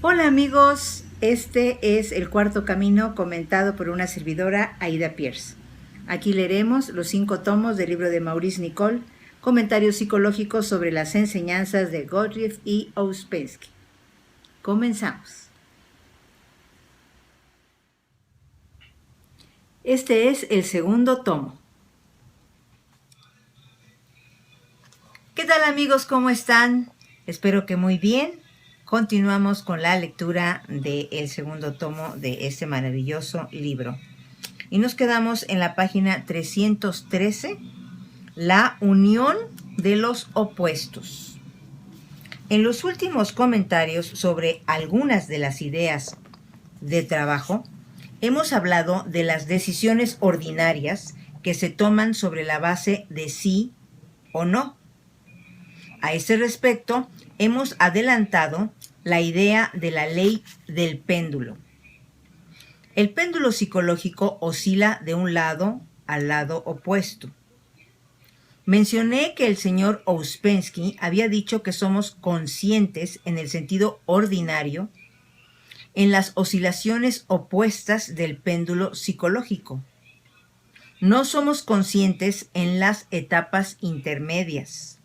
Hola amigos, este es El Cuarto Camino comentado por una servidora, Aida Pierce. Aquí leeremos los 5 tomos del libro de Maurice Nicoll, comentarios psicológicos sobre las enseñanzas de Gottlieb y Ouspensky. Comenzamos. Este es el segundo tomo. ¿Qué tal amigos? ¿Cómo están? Espero que muy bien. Continuamos con la lectura del segundo tomo de este maravilloso libro. Y nos quedamos en la página 313, la unión de los opuestos. En los últimos comentarios sobre algunas de las ideas de trabajo, hemos hablado de las decisiones ordinarias que se toman sobre la base de sí o no. A ese respecto, hemos adelantado la idea de la ley del péndulo. El péndulo psicológico oscila de un lado al lado opuesto. Mencioné que el señor Ouspensky había dicho que somos conscientes en el sentido ordinario en las oscilaciones opuestas del péndulo psicológico. No somos conscientes en las etapas intermedias.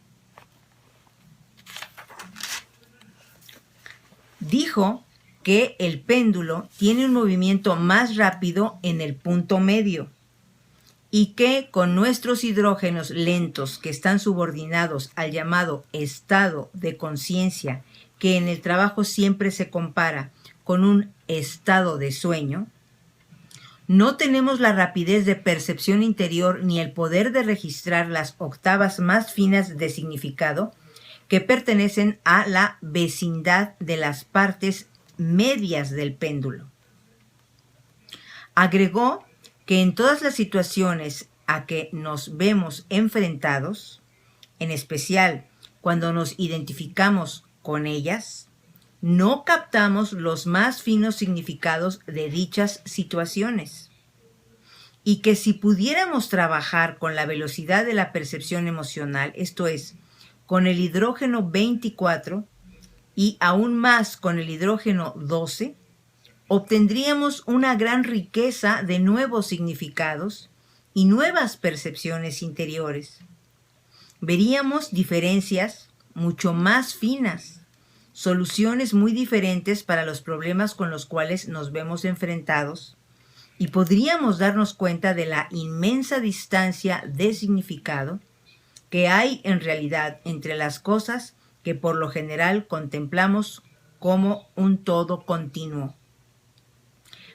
Dijo que el péndulo tiene un movimiento más rápido en el punto medio y que con nuestros hidrógenos lentos que están subordinados al llamado estado de conciencia, que en el trabajo siempre se compara con un estado de sueño, no tenemos la rapidez de percepción interior ni el poder de registrar las octavas más finas de significado que pertenecen a la vecindad de las partes medias del péndulo. Agregó que en todas las situaciones a que nos vemos enfrentados, en especial cuando nos identificamos con ellas, no captamos los más finos significados de dichas situaciones, y que si pudiéramos trabajar con la velocidad de la percepción emocional, esto es, con el hidrógeno 24 y aún más con el hidrógeno 12, obtendríamos una gran riqueza de nuevos significados y nuevas percepciones interiores. Veríamos diferencias mucho más finas, soluciones muy diferentes para los problemas con los cuales nos vemos enfrentados, y podríamos darnos cuenta de la inmensa distancia de significado que hay en realidad entre las cosas que por lo general contemplamos como un todo continuo.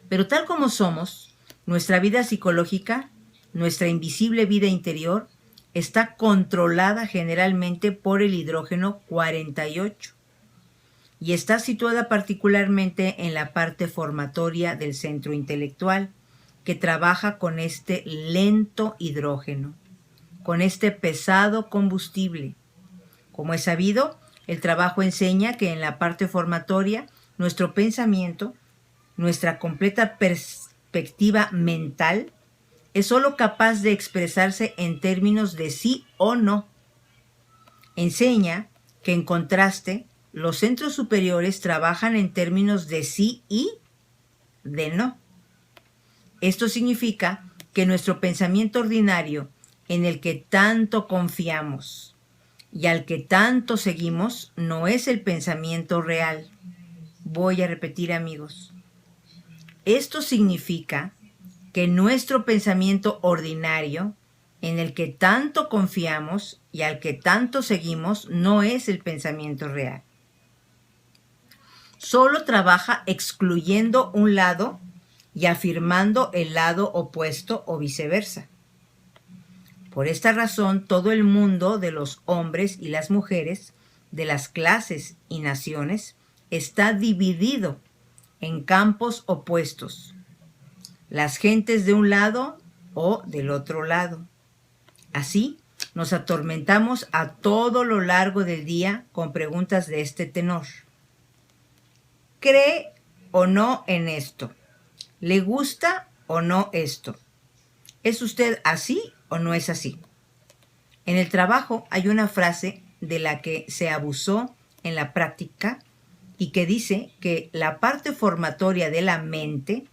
Pero tal como somos, nuestra vida psicológica, nuestra invisible vida interior, está controlada generalmente por el hidrógeno 48 y está situada particularmente en la parte formatoria del centro intelectual, que trabaja con este lento hidrógeno, con este pesado combustible. Como es sabido, el trabajo enseña que en la parte formatoria, nuestro pensamiento, nuestra completa perspectiva mental, es sólo capaz de expresarse en términos de sí o no. Enseña que, en contraste, los centros superiores trabajan en términos de sí y de no. Esto significa que nuestro pensamiento ordinario, en el que tanto confiamos y al que tanto seguimos, no es el pensamiento real. Voy a repetir, amigos. Esto significa que nuestro pensamiento ordinario, en el que tanto confiamos y al que tanto seguimos, no es el pensamiento real. Solo trabaja excluyendo un lado y afirmando el lado opuesto o viceversa. Por esta razón, todo el mundo de los hombres y las mujeres, de las clases y naciones, está dividido en campos opuestos. Las gentes de un lado o del otro lado. Así, nos atormentamos a todo lo largo del día con preguntas de este tenor. ¿Cree o no en esto? ¿Le gusta o no esto? ¿Es usted así o no es así? En el trabajo hay una frase de la que se abusó en la práctica y que dice que la parte formatoria de la mente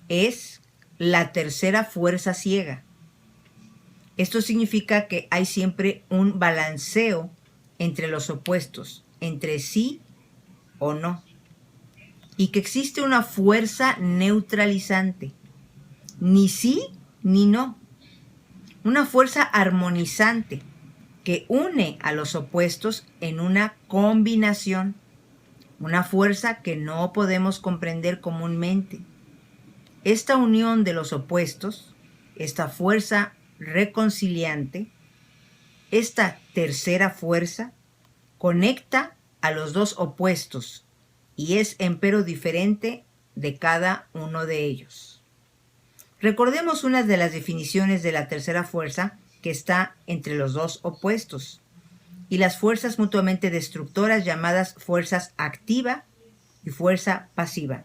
es la tercera fuerza ciega. Esto significa que hay siempre un balanceo entre los opuestos, entre sí o no, y que existe una fuerza neutralizante, ni sí ni no, una fuerza armonizante que une a los opuestos en una combinación, una fuerza que no podemos comprender comúnmente. Esta unión de los opuestos, esta fuerza reconciliante, esta tercera fuerza, conecta a los dos opuestos y es empero diferente de cada uno de ellos. Recordemos una de las definiciones de la tercera fuerza que está entre los dos opuestos y las fuerzas mutuamente destructoras llamadas fuerzas activa y fuerza pasiva.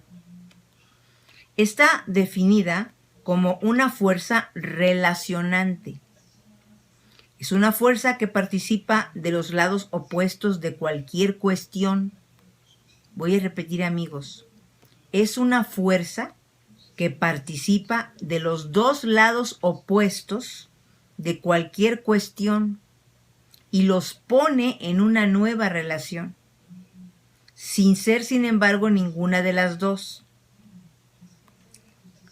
Está definida como una fuerza relacionante. Es una fuerza que participa de los lados opuestos de cualquier cuestión. Voy a repetir, amigos. Es una fuerza que participa de los dos lados opuestos de cualquier cuestión y los pone en una nueva relación, sin ser, sin embargo, ninguna de las dos.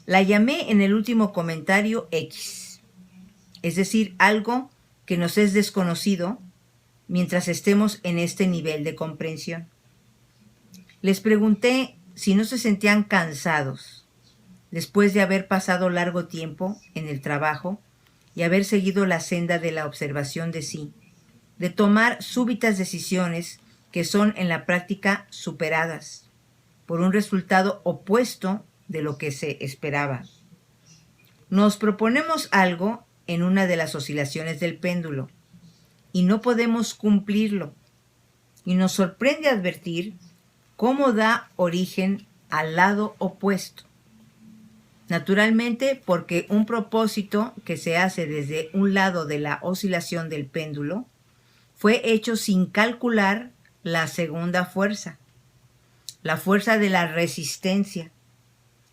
La llamé en el último comentario X, es decir, algo que nos es desconocido mientras estemos en este nivel de comprensión. Les pregunté si no se sentían cansados después de haber pasado largo tiempo en el trabajo y haber seguido la senda de la observación de sí, de tomar súbitas decisiones que son en la práctica superadas por un resultado opuesto de lo que se esperaba. Nos proponemos algo en una de las oscilaciones del péndulo y no podemos cumplirlo, y nos sorprende advertir cómo da origen al lado opuesto. Naturalmente, porque un propósito que se hace desde un lado de la oscilación del péndulo fue hecho sin calcular la segunda fuerza, la fuerza de la resistencia,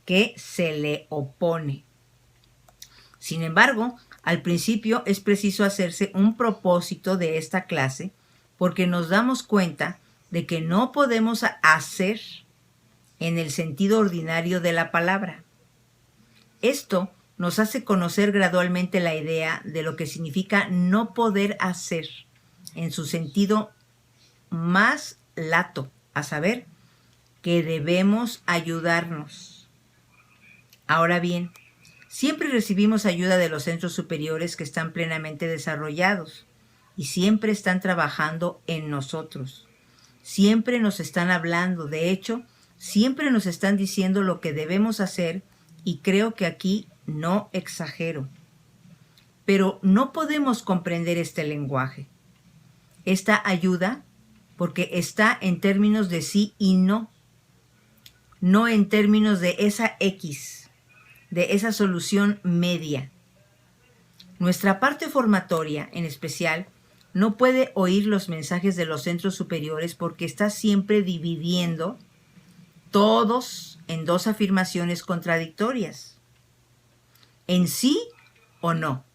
que se le opone. Sin embargo, al principio es preciso hacerse un propósito de esta clase porque nos damos cuenta de que no podemos hacer en el sentido ordinario de la palabra. Esto nos hace conocer gradualmente la idea de lo que significa no poder hacer en su sentido más lato, a saber, que debemos ayudarnos. Ahora bien, siempre recibimos ayuda de los centros superiores que están plenamente desarrollados y siempre están trabajando en nosotros. Siempre nos están hablando, de hecho, siempre nos están diciendo lo que debemos hacer y creo que aquí no exagero. Pero no podemos comprender este lenguaje, esta ayuda, porque está en términos de sí y no, no en términos de esa X, de esa solución media. Nuestra parte formatoria, en especial, no puede oír los mensajes de los centros superiores porque está siempre dividiendo todos en dos afirmaciones contradictorias, en sí o no,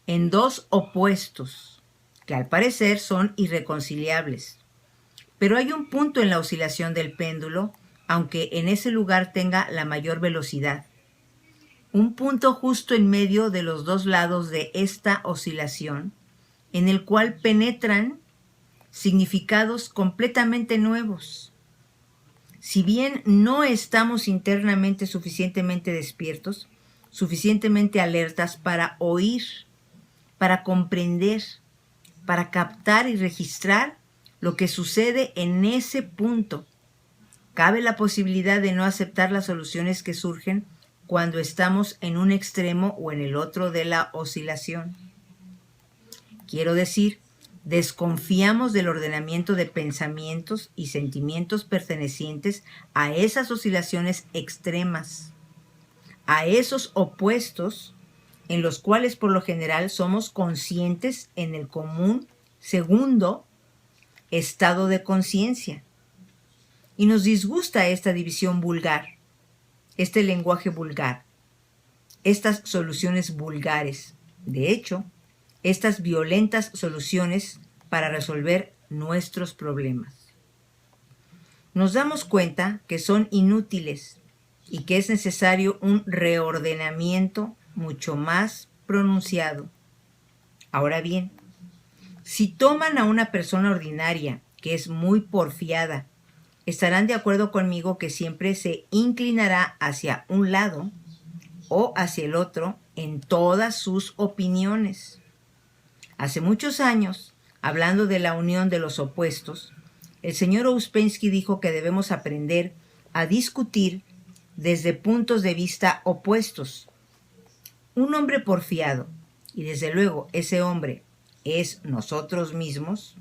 en dos opuestos, que al parecer son irreconciliables. Pero hay un punto en la oscilación del péndulo, aunque en ese lugar tenga la mayor velocidad. Un punto justo en medio de los dos lados de esta oscilación, en el cual penetran significados completamente nuevos. Si bien no estamos internamente suficientemente despiertos, suficientemente alertas para oír, para comprender, para captar y registrar lo que sucede en ese punto, cabe la posibilidad de no aceptar las soluciones que surgen cuando estamos en un extremo o en el otro de la oscilación. Quiero decir, desconfiamos del ordenamiento de pensamientos y sentimientos pertenecientes a esas oscilaciones extremas, a esos opuestos en los cuales por lo general somos conscientes en el común segundo estado de conciencia. Y nos disgusta esta división vulgar, este lenguaje vulgar, estas soluciones vulgares. De hecho, estas violentas soluciones para resolver nuestros problemas. Nos damos cuenta que son inútiles y que es necesario un reordenamiento mucho más pronunciado. Ahora bien, si toman a una persona ordinaria que es muy porfiada, estarán de acuerdo conmigo que siempre se inclinará hacia un lado o hacia el otro en todas sus opiniones. Hace muchos años, hablando de la unión de los opuestos, el señor Ouspensky dijo que debemos aprender a discutir desde puntos de vista opuestos. Un hombre porfiado, y desde luego ese hombre es nosotros mismos,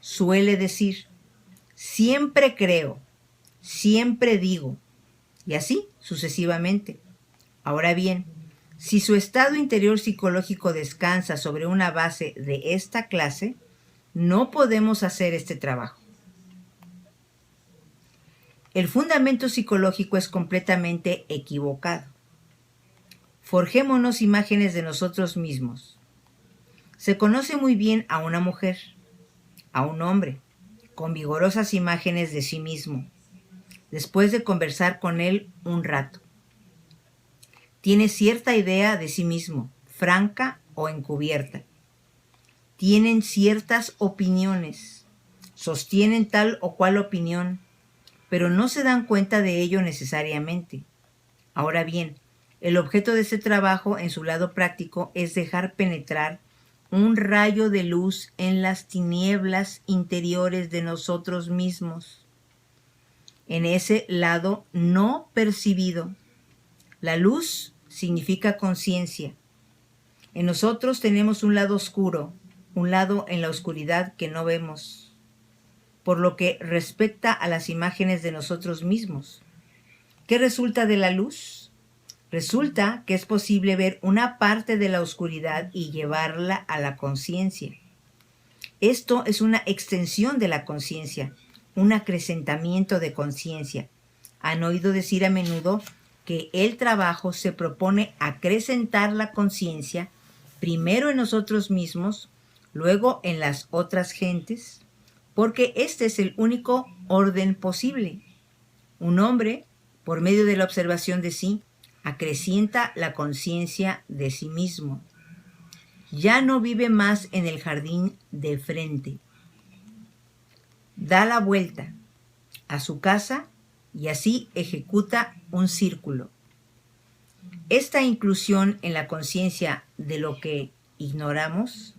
suele decir: siempre creo, siempre digo, y así sucesivamente. Ahora bien, si su estado interior psicológico descansa sobre una base de esta clase, no podemos hacer este trabajo. El fundamento psicológico es completamente equivocado. Forjémonos imágenes de nosotros mismos. Se conoce muy bien a una mujer, a un hombre, con vigorosas imágenes de sí mismo, después de conversar con él un rato. Tiene cierta idea de sí mismo, franca o encubierta. Tienen ciertas opiniones, sostienen tal o cual opinión, pero no se dan cuenta de ello necesariamente. Ahora bien, el objeto de este trabajo en su lado práctico es dejar penetrar un rayo de luz en las tinieblas interiores de nosotros mismos. En ese lado no percibido, la luz significa conciencia. En nosotros tenemos un lado oscuro, un lado en la oscuridad que no vemos. Por lo que respecta a las imágenes de nosotros mismos, ¿qué resulta de la luz? Resulta que es posible ver una parte de la oscuridad y llevarla a la conciencia. Esto es una extensión de la conciencia, un acrecentamiento de conciencia. Han oído decir a menudo que el trabajo se propone acrecentar la conciencia, primero en nosotros mismos, luego en las otras gentes, porque este es el único orden posible. Un hombre, por medio de la observación de sí, acrecienta la conciencia de sí mismo. Ya no vive más en el jardín de frente. Da la vuelta a su casa y así ejecuta un círculo. Esta inclusión en la conciencia de lo que ignoramos,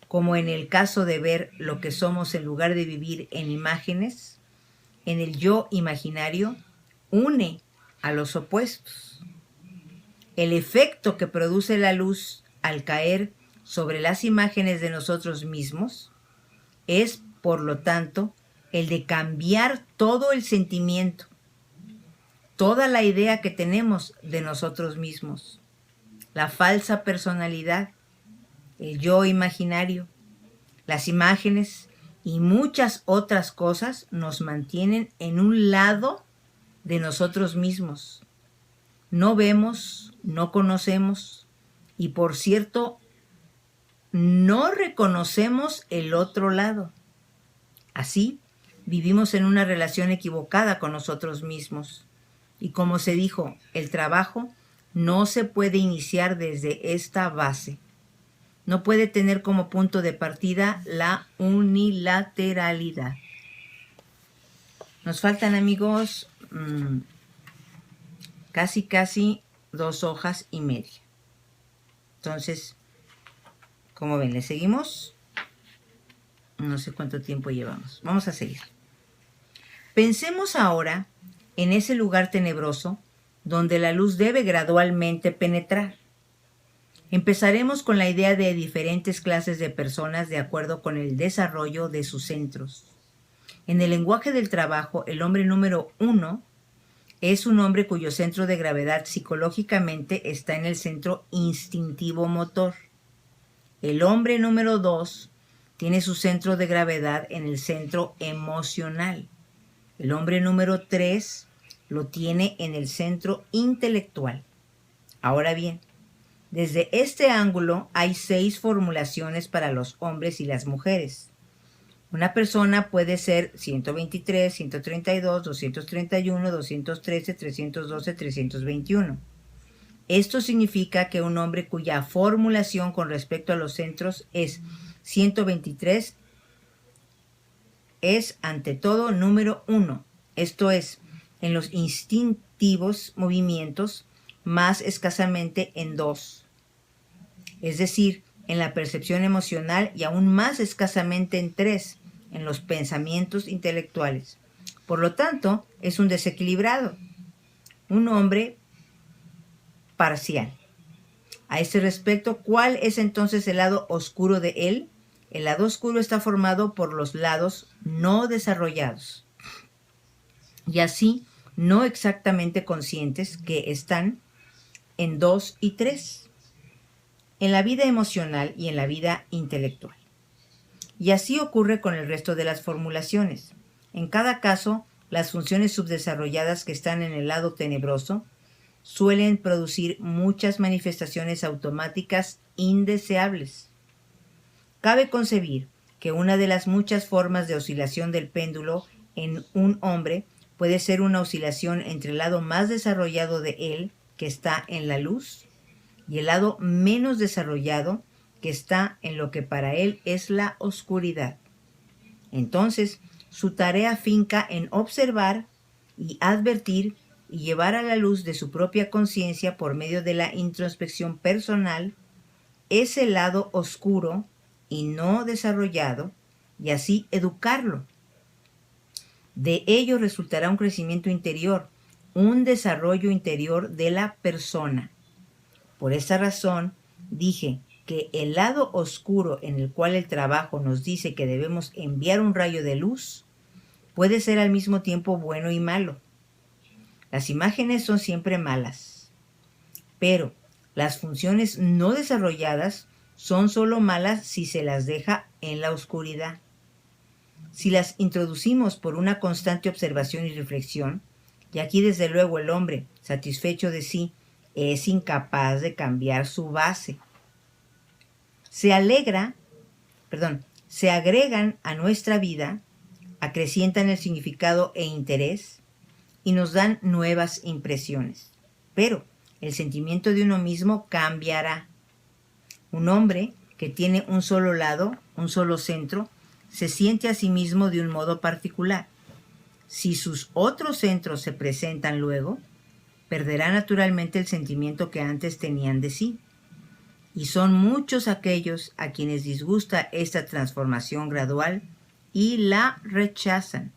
como en el caso de ver lo que somos en lugar de vivir en imágenes, en el yo imaginario, une a los opuestos. El efecto que produce la luz al caer sobre las imágenes de nosotros mismos es, por lo tanto, el de cambiar todo el sentimiento, toda la idea que tenemos de nosotros mismos, la falsa personalidad, el yo imaginario. Las imágenes y muchas otras cosas nos mantienen en un lado de nosotros mismos. No vemos, no conocemos y, por cierto, no reconocemos el otro lado. Así, vivimos en una relación equivocada con nosotros mismos. Y como se dijo, el trabajo no se puede iniciar desde esta base. No puede tener como punto de partida la unilateralidad. Nos faltan, amigos, casi 2 hojas y media. Entonces, como ven, ¿le seguimos? No sé cuánto tiempo llevamos. Vamos a seguir. Pensemos ahora en ese lugar tenebroso donde la luz debe gradualmente penetrar. Empezaremos con la idea de diferentes clases de personas de acuerdo con el desarrollo de sus centros. En el lenguaje del trabajo, el hombre número 1 es un hombre cuyo centro de gravedad psicológicamente está en el centro instintivo motor. El hombre número 2 tiene su centro de gravedad en el centro emocional. El hombre número 3 lo tiene en el centro intelectual. Ahora bien, desde este ángulo hay 6 formulaciones para los hombres y las mujeres. Una persona puede ser 123, 132, 231, 213, 312, 321. Esto significa que un hombre cuya formulación con respecto a los centros es 123 es ante todo número 1, esto es, en los instintivos movimientos, más escasamente en 2, es decir, en la percepción emocional y aún más escasamente en 3, en los pensamientos intelectuales. Por lo tanto, es un desequilibrado, un hombre parcial. A ese respecto, ¿cuál es entonces el lado oscuro de él? El lado oscuro está formado por los lados no desarrollados y así no exactamente conscientes, que están en 2 y 3, en la vida emocional y en la vida intelectual. Y así ocurre con el resto de las formulaciones. En cada caso, las funciones subdesarrolladas que están en el lado tenebroso suelen producir muchas manifestaciones automáticas indeseables. Cabe concebir que una de las muchas formas de oscilación del péndulo en un hombre puede ser una oscilación entre el lado más desarrollado de él, que está en la luz, y el lado menos desarrollado, que está en lo que para él es la oscuridad. Entonces, su tarea finca en observar y advertir y llevar a la luz de su propia conciencia por medio de la introspección personal ese lado oscuro y no desarrollado, y así educarlo. De ello resultará un crecimiento interior, un desarrollo interior de la persona. Por esta razón dije que el lado oscuro en el cual el trabajo nos dice que debemos enviar un rayo de luz puede ser al mismo tiempo bueno y malo. Las imágenes son siempre malas, pero las funciones no desarrolladas son solo malas si se las deja en la oscuridad. Si las introducimos por una constante observación y reflexión, y aquí desde luego el hombre, satisfecho de sí, es incapaz de cambiar su base. Se agregan a nuestra vida, acrecientan el significado e interés y nos dan nuevas impresiones. Pero el sentimiento de uno mismo cambiará. Un hombre que tiene un solo lado, un solo centro, se siente a sí mismo de un modo particular. Si sus otros centros se presentan luego, perderá naturalmente el sentimiento que antes tenían de sí. Y son muchos aquellos a quienes disgusta esta transformación gradual y la rechazan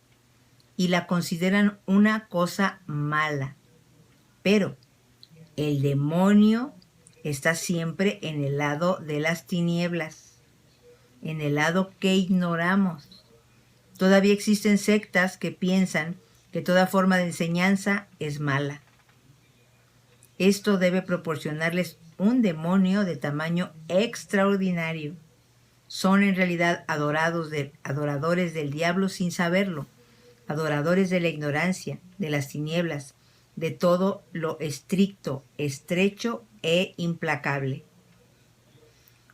y la consideran una cosa mala. Pero el demonio está siempre en el lado de las tinieblas, en el lado que ignoramos. Todavía existen sectas que piensan que toda forma de enseñanza es mala. Esto debe proporcionarles un demonio de tamaño extraordinario. Son en realidad adoradores del diablo sin saberlo, adoradores de la ignorancia, de las tinieblas, de todo lo estricto, estrecho e implacable.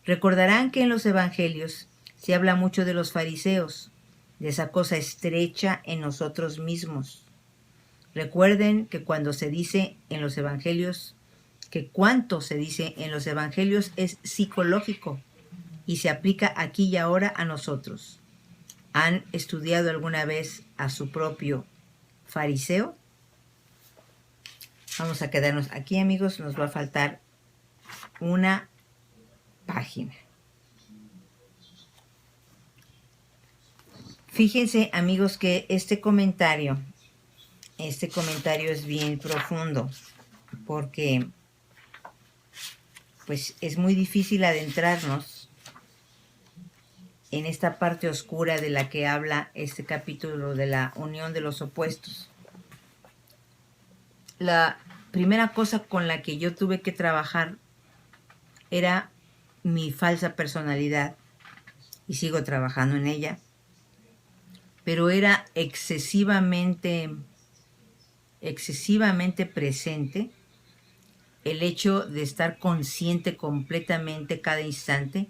Recordarán que en los evangelios se habla mucho de los fariseos, de esa cosa estrecha en nosotros mismos. Recuerden que cuando se dice en los evangelios, que cuanto se dice en los evangelios es psicológico y se aplica aquí y ahora a nosotros. ¿Han estudiado alguna vez a su propio fariseo? Vamos a quedarnos aquí, amigos, nos va a faltar una página. Fíjense, amigos, que este comentario es bien profundo, porque pues es muy difícil adentrarnos en esta parte oscura de la que habla este capítulo de la unión de los opuestos. La primera cosa con la que yo tuve que trabajar era mi falsa personalidad, y sigo trabajando en ella, pero era excesivamente presente el hecho de estar consciente completamente cada instante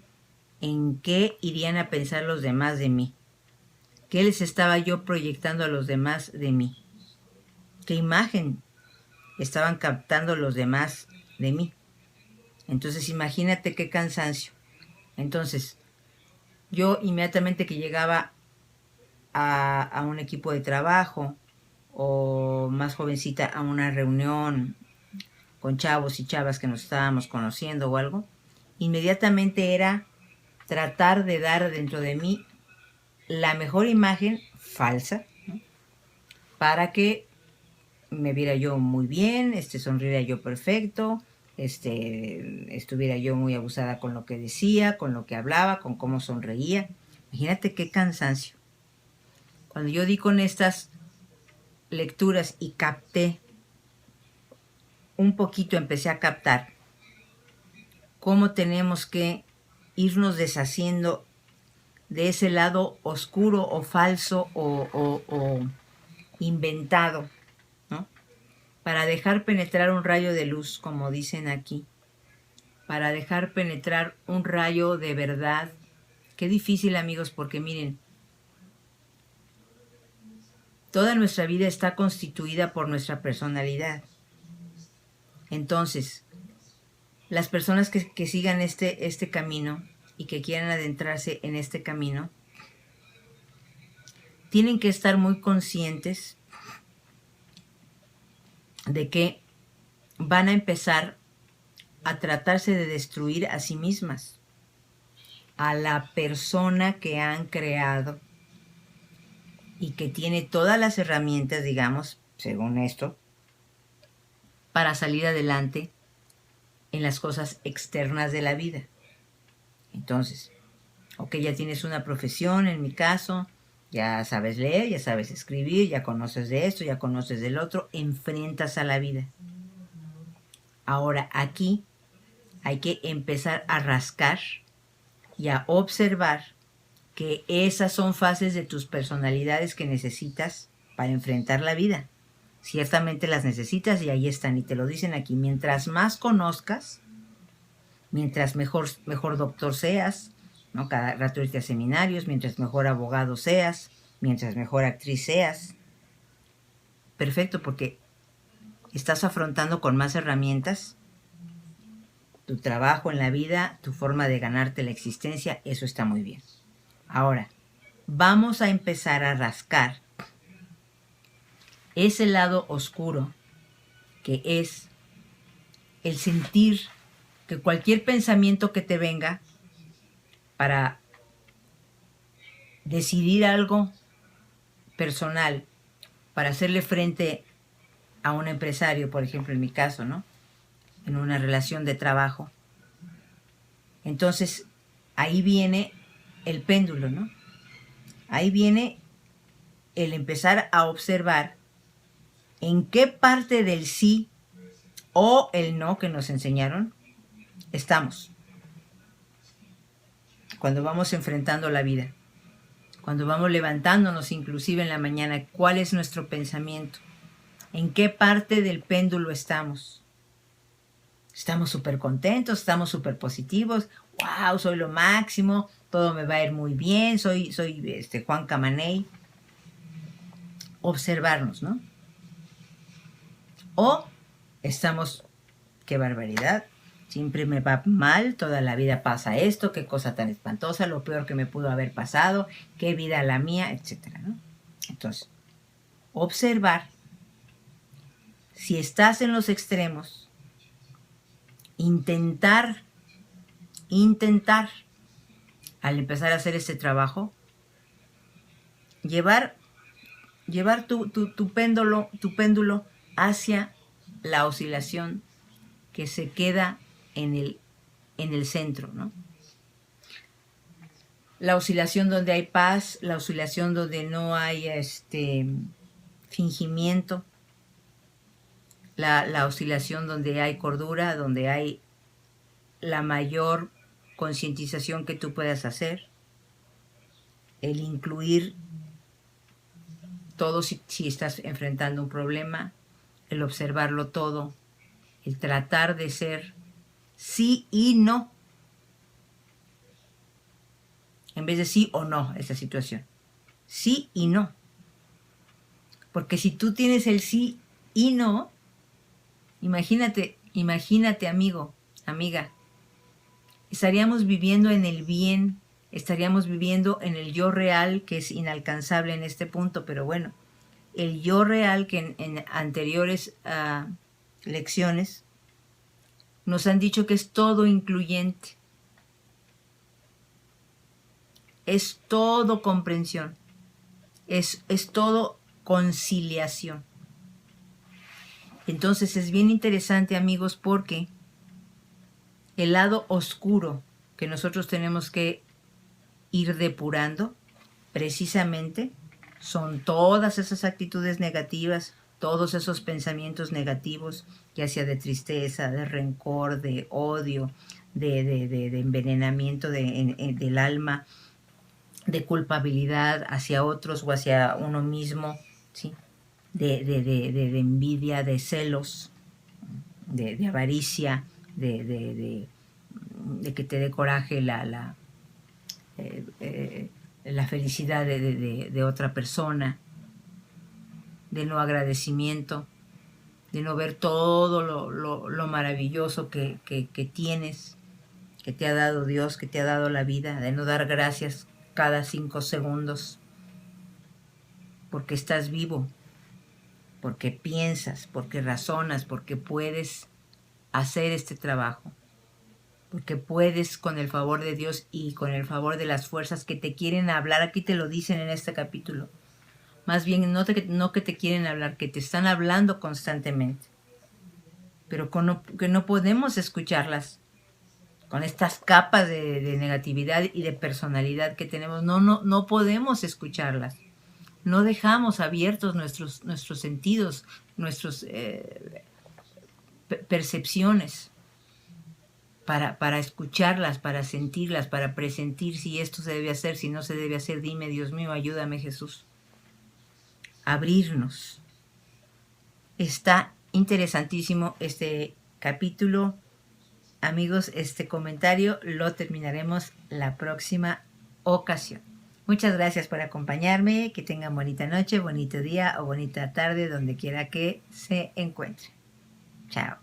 en qué irían a pensar los demás de mí, qué les estaba yo proyectando a los demás de mí, qué imagen estaban captando los demás de mí. Entonces imagínate qué cansancio. Entonces yo inmediatamente que llegaba a un equipo de trabajo o más jovencita a una reunión con chavos y chavas que nos estábamos conociendo o algo, inmediatamente era tratar de dar dentro de mí la mejor imagen falsa, ¿no? Para que me viera yo muy bien, sonriera yo perfecto, estuviera yo muy abusada con lo que decía, con lo que hablaba, con cómo sonreía. Imagínate qué cansancio. Cuando yo di con estas lecturas y capté un poquito, empecé a captar cómo tenemos que irnos deshaciendo de ese lado oscuro o falso o inventado, ¿no? Para dejar penetrar un rayo de luz, como dicen aquí, para dejar penetrar un rayo de verdad. Qué difícil, amigos, porque miren, toda nuestra vida está constituida por nuestra personalidad. Entonces, las personas que sigan este camino y que quieran adentrarse en este camino, tienen que estar muy conscientes de que van a empezar a tratarse de destruir a sí mismas, a la persona que han creado y que tiene todas las herramientas, digamos, según esto, para salir adelante en las cosas externas de la vida. Entonces, ok, ya tienes una profesión, en mi caso, ya sabes leer, ya sabes escribir, ya conoces de esto, ya conoces del otro, enfrentas a la vida. Ahora aquí hay que empezar a rascar y a observar que esas son fases de tus personalidades que necesitas para enfrentar la vida. Ciertamente las necesitas y ahí están, y te lo dicen aquí. Mientras más conozcas, mientras mejor doctor seas, ¿no? Cada rato irte a seminarios, mientras mejor abogado seas, mientras mejor actriz seas. Perfecto, porque estás afrontando con más herramientas tu trabajo en la vida, tu forma de ganarte la existencia, eso está muy bien. Ahora, vamos a empezar a rascar ese lado oscuro que es el sentir que cualquier pensamiento que te venga para decidir algo personal, para hacerle frente a un empresario, por ejemplo, en mi caso, ¿no? En una relación de trabajo. Entonces, ahí viene el péndulo, ¿no? Ahí viene el empezar a observar en qué parte del sí o el no que nos enseñaron estamos. Cuando vamos enfrentando la vida, cuando vamos levantándonos inclusive en la mañana, ¿cuál es nuestro pensamiento? ¿En qué parte del péndulo estamos? Estamos súper contentos, estamos súper positivos. ¡Wow! Soy lo máximo, todo me va a ir muy bien, soy Juan Camaney. Observarnos, ¿no? O estamos, qué barbaridad, siempre me va mal, toda la vida pasa esto, qué cosa tan espantosa, lo peor que me pudo haber pasado, qué vida la mía, etcétera, ¿no? Entonces, observar si estás en los extremos, intentar, al empezar a hacer este trabajo, llevar tu péndulo hacia la oscilación que se queda en el centro, ¿no? La oscilación donde hay paz, la oscilación donde no hay fingimiento, la oscilación donde hay cordura, donde hay la mayor concientización que tú puedas hacer, el incluir todo si estás enfrentando un problema, el observarlo todo, el tratar de ser sí y no, en vez de sí o no esa situación. Sí y no. Porque si tú tienes el sí y no, imagínate amigo, amiga, estaríamos viviendo en el bien, estaríamos viviendo en el yo real que es inalcanzable en este punto, pero bueno, el yo real que en anteriores lecciones nos han dicho que es todo incluyente, es todo comprensión, es todo conciliación. Entonces es bien interesante, amigos, porque el lado oscuro que nosotros tenemos que ir depurando, precisamente, son todas esas actitudes negativas, todos esos pensamientos negativos, ya sea de tristeza, de rencor, de odio, de envenenamiento del alma, de culpabilidad hacia otros o hacia uno mismo, ¿sí? de envidia, de celos, de avaricia, de que te dé coraje la felicidad de otra persona, de no agradecimiento, de no ver todo lo maravilloso que tienes, que te ha dado Dios, que te ha dado la vida, de no dar gracias cada 5 segundos, porque estás vivo, porque piensas, porque razonas, porque puedes hacer este trabajo, porque puedes con el favor de Dios y con el favor de las fuerzas que te quieren hablar. Aquí te lo dicen en este capítulo. Más bien no que te quieren hablar, que te están hablando constantemente, pero que no podemos escucharlas con estas capas de negatividad y de personalidad que tenemos. No podemos escucharlas. No dejamos abiertos nuestros sentidos, nuestras percepciones para escucharlas, para sentirlas, para presentir si esto se debe hacer, si no se debe hacer. Dime, Dios mío, ayúdame, Jesús. Abrirnos. Está interesantísimo este capítulo. Amigos, este comentario lo terminaremos la próxima ocasión. Muchas gracias por acompañarme. Que tengan bonita noche, bonito día o bonita tarde, donde quiera que se encuentren. Chao.